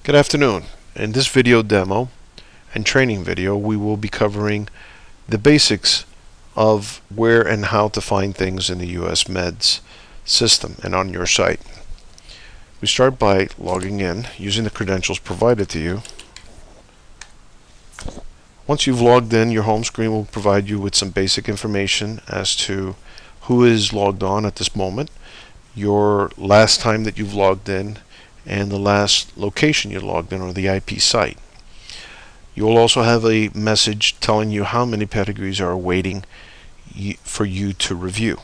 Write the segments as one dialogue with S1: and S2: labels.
S1: Good afternoon. In this video demo and training video, we will be covering the basics of where and how to find things in the USMEDS system and on your site. We start by logging in using the credentials provided to you. Once you've logged in, your home screen will provide you with some basic information as to who is logged on at this moment, your last time that you've logged in, and the last location you logged in, or the IP site. You will also have a message telling you how many pedigrees are awaiting for you to review.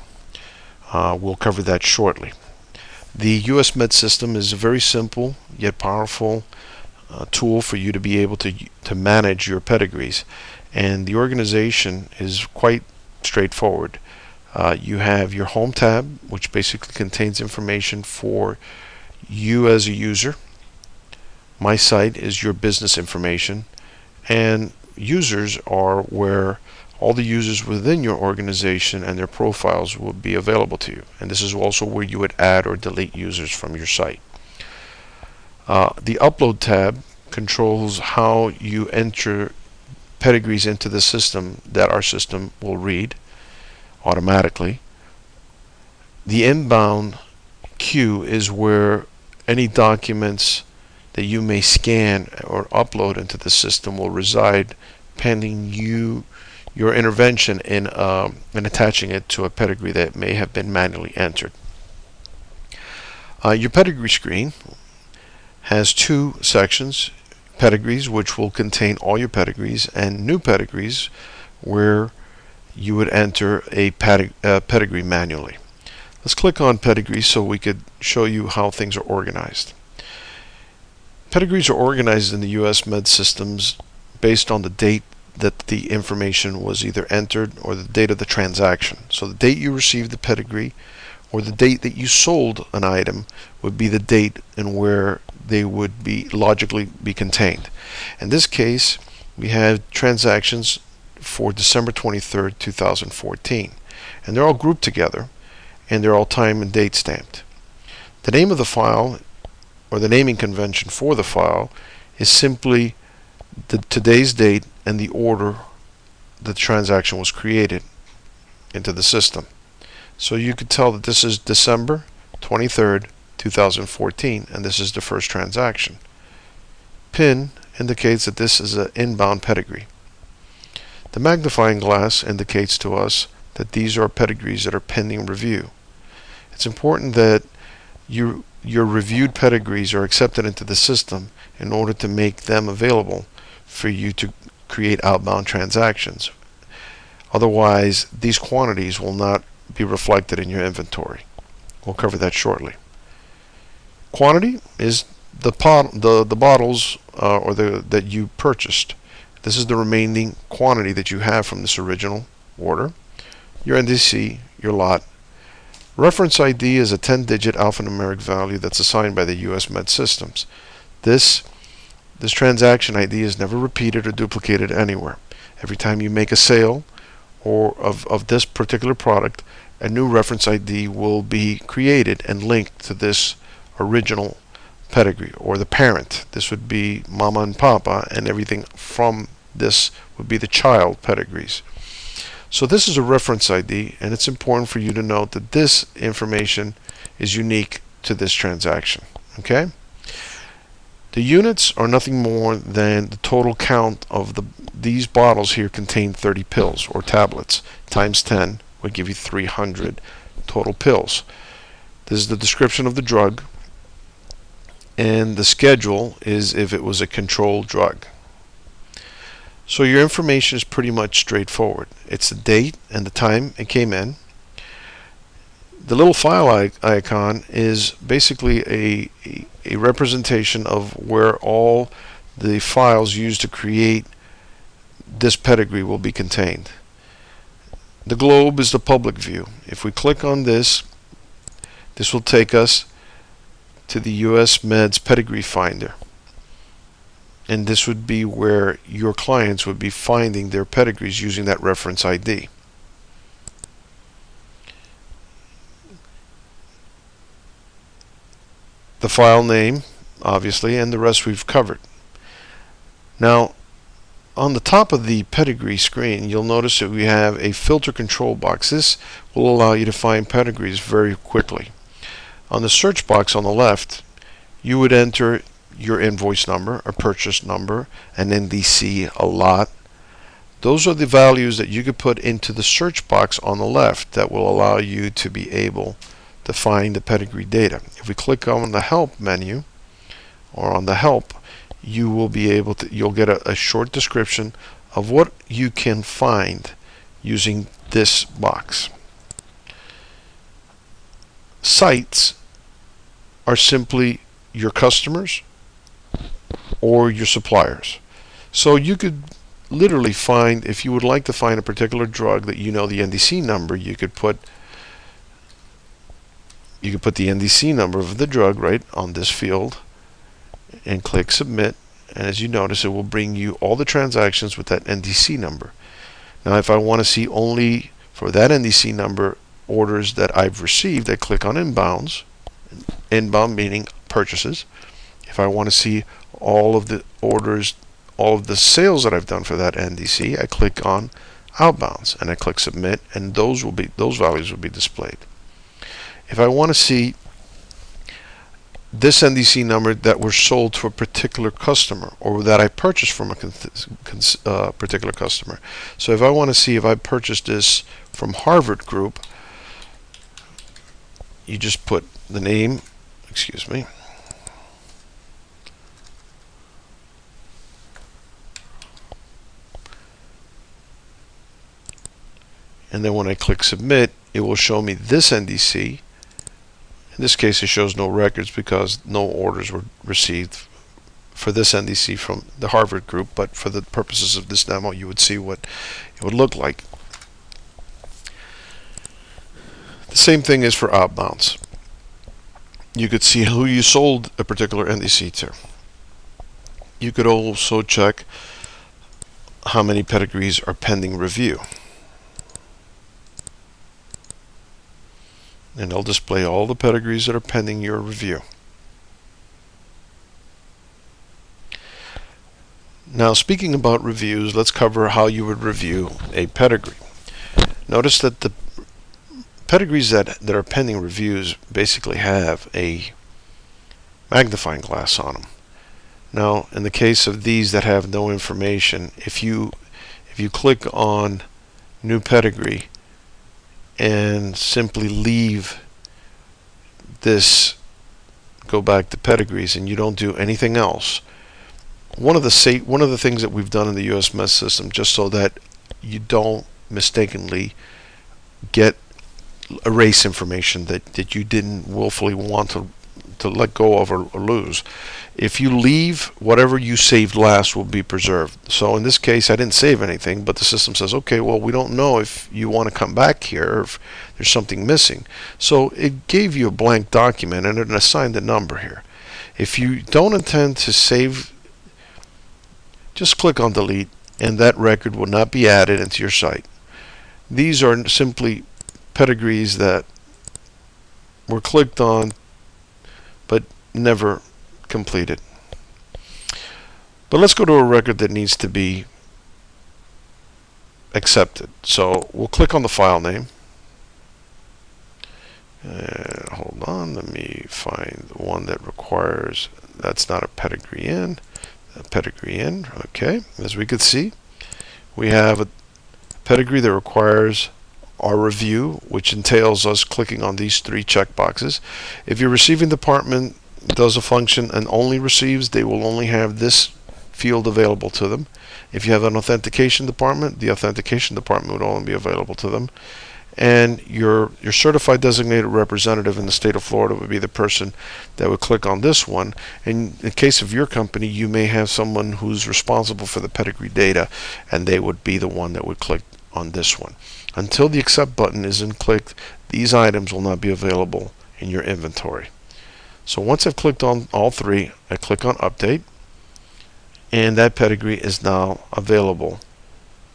S1: We'll cover that shortly. The USMEDS system is a very simple yet powerful tool for you to be able to manage your pedigrees, and the organization is quite straightforward. You have your home tab, which basically contains information for you as a user. My site is your business information, and users are where all the users within your organization and their profiles will be available to you, and this is also where you would add or delete users from your site. The upload tab controls how you enter pedigrees into the system that our system will read automatically. The inbound queue is where any documents that you may scan or upload into the system will reside pending your intervention in attaching it to a pedigree that may have been manually entered. Your pedigree screen has two sections: pedigrees, which will contain all your pedigrees, and new pedigrees, where you would enter a pedigree manually. Let's click on pedigree so we could show you how things are organized. Pedigrees are organized in the USMEDS systems based on the date that the information was either entered or the date of the transaction. So the date you received the pedigree or the date that you sold an item would be the date and where they would be logically be contained. In this case, we have transactions for December 23rd, 2014, and they're all grouped together, and they're all time and date stamped. The name of the file, or the naming convention for the file, is simply today's date and the order the transaction was created into the system. So you could tell that this is December 23rd, 2014, and this is the first transaction. PIN indicates that this is an inbound pedigree. The magnifying glass indicates to us that these are pedigrees that are pending review. It's important that your reviewed pedigrees are accepted into the system in order to make them available for you to create outbound transactions. Otherwise, these quantities will not be reflected in your inventory. We'll cover that shortly. Quantity is the bottles that you purchased. This is the remaining quantity that you have from this original order. Your NDC, your lot. Reference ID is a 10-digit alphanumeric value that's assigned by the USMEDS systems. This transaction ID is never repeated or duplicated anywhere. Every time you make a sale or of this particular product, a new reference ID will be created and linked to this original pedigree, or the parent. This would be mama and papa, and everything from this would be the child pedigrees. So this is a reference ID, and it's important for you to note that this information is unique to this transaction. Okay? The units are nothing more than the total count of these bottles here contain 30 pills or tablets. Times 10 would give you 300 total pills. This is the description of the drug, and the schedule is if it was a controlled drug. So your information is pretty much straightforward. It's the date and the time it came in. The little file icon is basically a representation of where all the files used to create this pedigree will be contained. The globe is the public view. If we click on this, this will take us to the USMEDS Pedigree Finder. And this would be where your clients would be finding their pedigrees using that reference ID. The file name obviously, and the rest we've covered. Now, on the top of the pedigree screen, you'll notice that we have a filter control box. This will allow you to find pedigrees very quickly. On the search box on the left, you would enter your invoice number, a purchase number, an NDC, a lot. Those are the values that you could put into the search box on the left that will allow you to be able to find the pedigree data. If we click on the help menu or on the help, you will be able to, you'll get a short description of what you can find using this box. Sites are simply your customers or your suppliers. So you could literally find, if you would like to find a particular drug that you know the NDC number, you could put the NDC number of the drug right on this field and click submit, and as you notice, it will bring you all the transactions with that NDC number. Now if I want to see only for that NDC number orders that I've received, I click on inbounds. Inbound meaning purchases. If I want to see all of the orders, all of the sales that I've done for that NDC, I click on outbounds and I click submit, and those values will be displayed. If I want to see this NDC number that were sold to a particular customer or that I purchased from a particular customer. So if I want to see if I purchased this from Harvard Group, you just put the name, excuse me, and then when I click submit, it will show me this NDC. In this case, it shows no records because no orders were received for this NDC from the Harvard Group, but for the purposes of this demo, you would see what it would look like. The same thing is for outbounds. You could see who you sold a particular NDC to. You could also check how many pedigrees are pending review. And they'll display all the pedigrees that are pending your review. Now, speaking about reviews, let's cover how you would review a pedigree. Notice that the pedigrees that are pending reviews basically have a magnifying glass on them. Now, in the case of these that have no information, if you click on new pedigree and simply leave this, go back to pedigrees, and you don't do anything else, one of the things that we've done in the USMEDs system, just so that you don't mistakenly erase information that you didn't willfully want to let go of or lose. If you leave, whatever you saved last will be preserved. So in this case, I didn't save anything, but the system says, okay, well, we don't know if you want to come back here or if there's something missing. So it gave you a blank document and it assigned a number here. If you don't intend to save, just click on delete and that record will not be added into your site. These are simply pedigrees that were clicked on but never completed. But let's go to a record that needs to be accepted. So we'll click on the file name. Hold on, let me find the one that requires, that's not a pedigree in, a pedigree in. Okay, as we could see, we have a pedigree that requires our review, which entails us clicking on these three checkboxes. If your receiving department does a function and only receives, they will only have this field available to them. If you have an authentication department, the authentication department would only be available to them. And your certified designated representative in the state of Florida would be the person that would click on this one. In the case of your company, you may have someone who's responsible for the pedigree data, and they would be the one that would click on this one. Until the accept button isn't clicked, these items will not be available in your inventory. So once I've clicked on all three, I click on update, and that pedigree is now available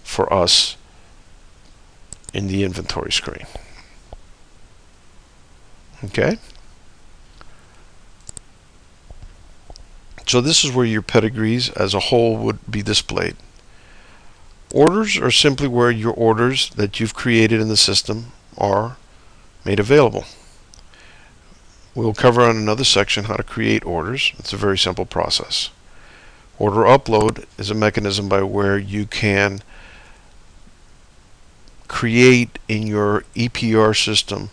S1: for us in the inventory screen. Okay. So this is where your pedigrees as a whole would be displayed. Orders are simply where your orders that you've created in the system are made available. We'll cover on another section how to create orders. It's a very simple process. Order upload is a mechanism by where you can create in your EPR system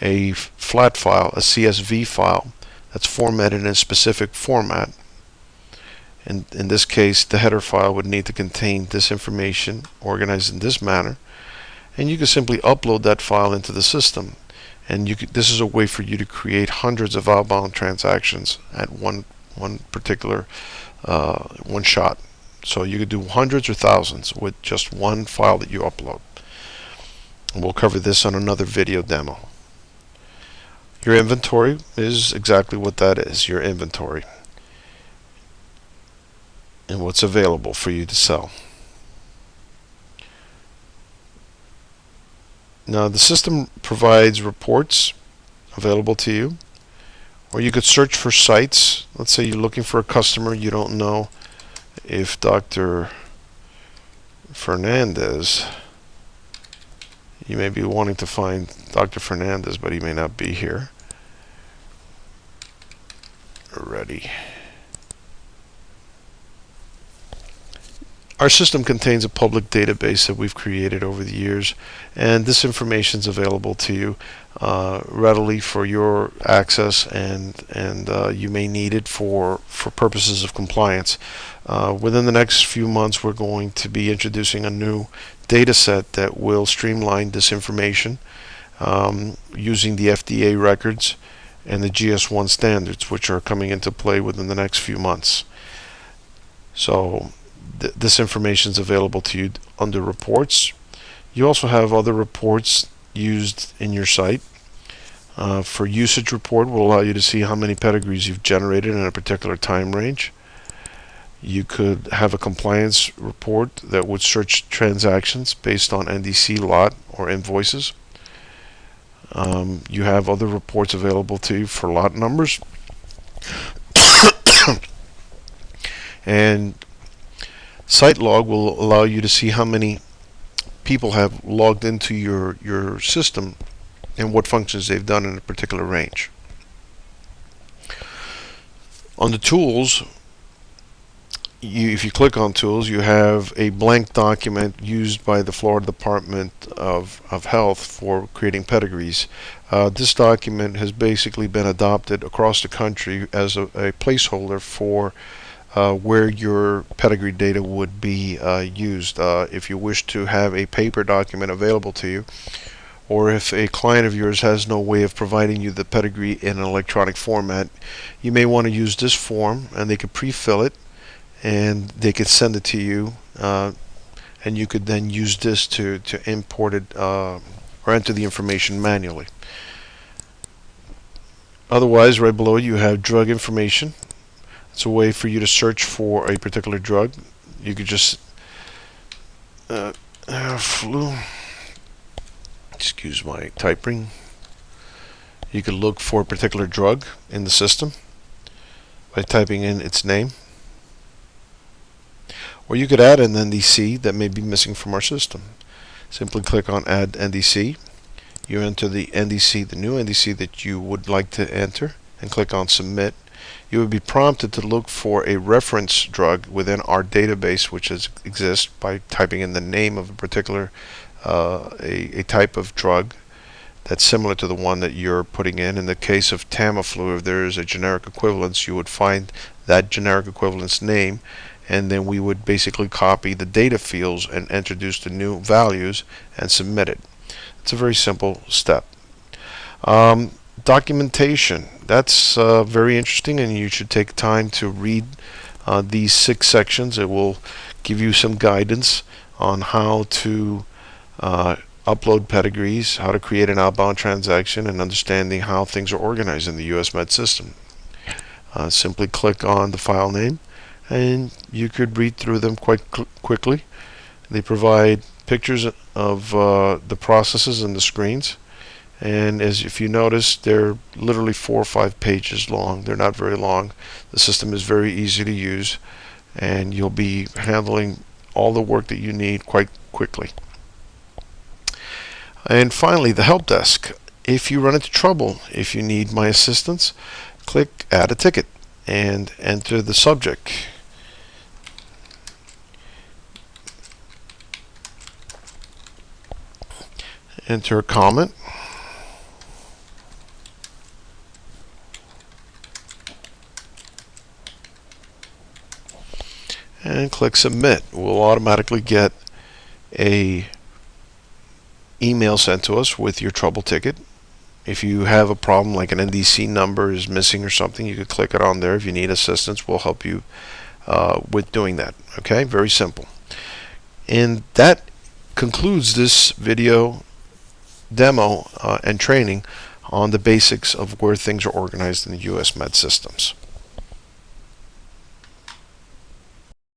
S1: a flat file, a CSV file, that's formatted in a specific format. In this case, the header file would need to contain this information organized in this manner, and you can simply upload that file into the system. And this is a way for you to create hundreds of outbound transactions at one particular one shot. So you could do hundreds or thousands with just one file that you upload. And we'll cover this on another video demo. Your inventory is exactly what that is, your inventory, and what's available for you to sell. Now the system provides reports available to you, or you could search for sites. Let's say you're looking for a customer, you don't know if Dr. Fernandez, you may be wanting to find Dr. Fernandez, but he may not be here already. Our system contains a public database that we've created over the years, and this information is available to you readily for your access, and you may need it for purposes of compliance. Within the next few months, we're going to be introducing a new data set that will streamline this information using the FDA records and the GS1 standards, which are coming into play within the next few months. So this information is available to you under reports. You also have other reports used in your site. For usage report, will allow you to see how many pedigrees you've generated in a particular time range. You could have a compliance report that would search transactions based on NDC lot or invoices. You have other reports available to you for lot numbers. And site log will allow you to see how many people have logged into your system and what functions they've done in a particular range. On the tools, if you click on tools, you have a blank document used by the Florida Department of Health for creating pedigrees. This document has basically been adopted across the country as a placeholder for where your pedigree data would be used. If you wish to have a paper document available to you, or if a client of yours has no way of providing you the pedigree in an electronic format, you may want to use this form, and they could pre-fill it and they could send it to you, and you could then use this to import it or enter the information manually. Otherwise, right below you have drug information. It's a way for you to search for a particular drug. You could just flu. Excuse my typing. You could look for a particular drug in the system by typing in its name. Or you could add an NDC that may be missing from our system. Simply click on Add NDC. You enter the NDC, the new NDC that you would like to enter, and click on Submit. You would be prompted to look for a reference drug within our database, which exists, by typing in the name of a particular a type of drug that's similar to the one that you're putting in. In the case of Tamiflu, if there is a generic equivalence, you would find that generic equivalence name, and then we would basically copy the data fields and introduce the new values and submit it. It's a very simple step. Documentation, that's very interesting, and you should take time to read these 6 sections. It will give you some guidance on how to upload pedigrees, how to create an outbound transaction, and understanding how things are organized in the USMED system. Simply click on the file name, and you could read through them quite quickly. They provide pictures of the processes and the screens, And as if you notice, they're literally 4 or 5 pages long. They're not very long. The system is very easy to use, and you'll be handling all the work that you need quite quickly. And finally, the help desk. If you run into trouble, if you need my assistance, click Add a Ticket and enter the subject. Enter a comment. And click Submit. We'll automatically get a email sent to us with your trouble ticket. If you have a problem like an NDC number is missing or something, you could click it on there. If you need assistance, we'll help you with doing that. Okay, very simple. And that concludes this video demo and training on the basics of where things are organized in the USMED systems.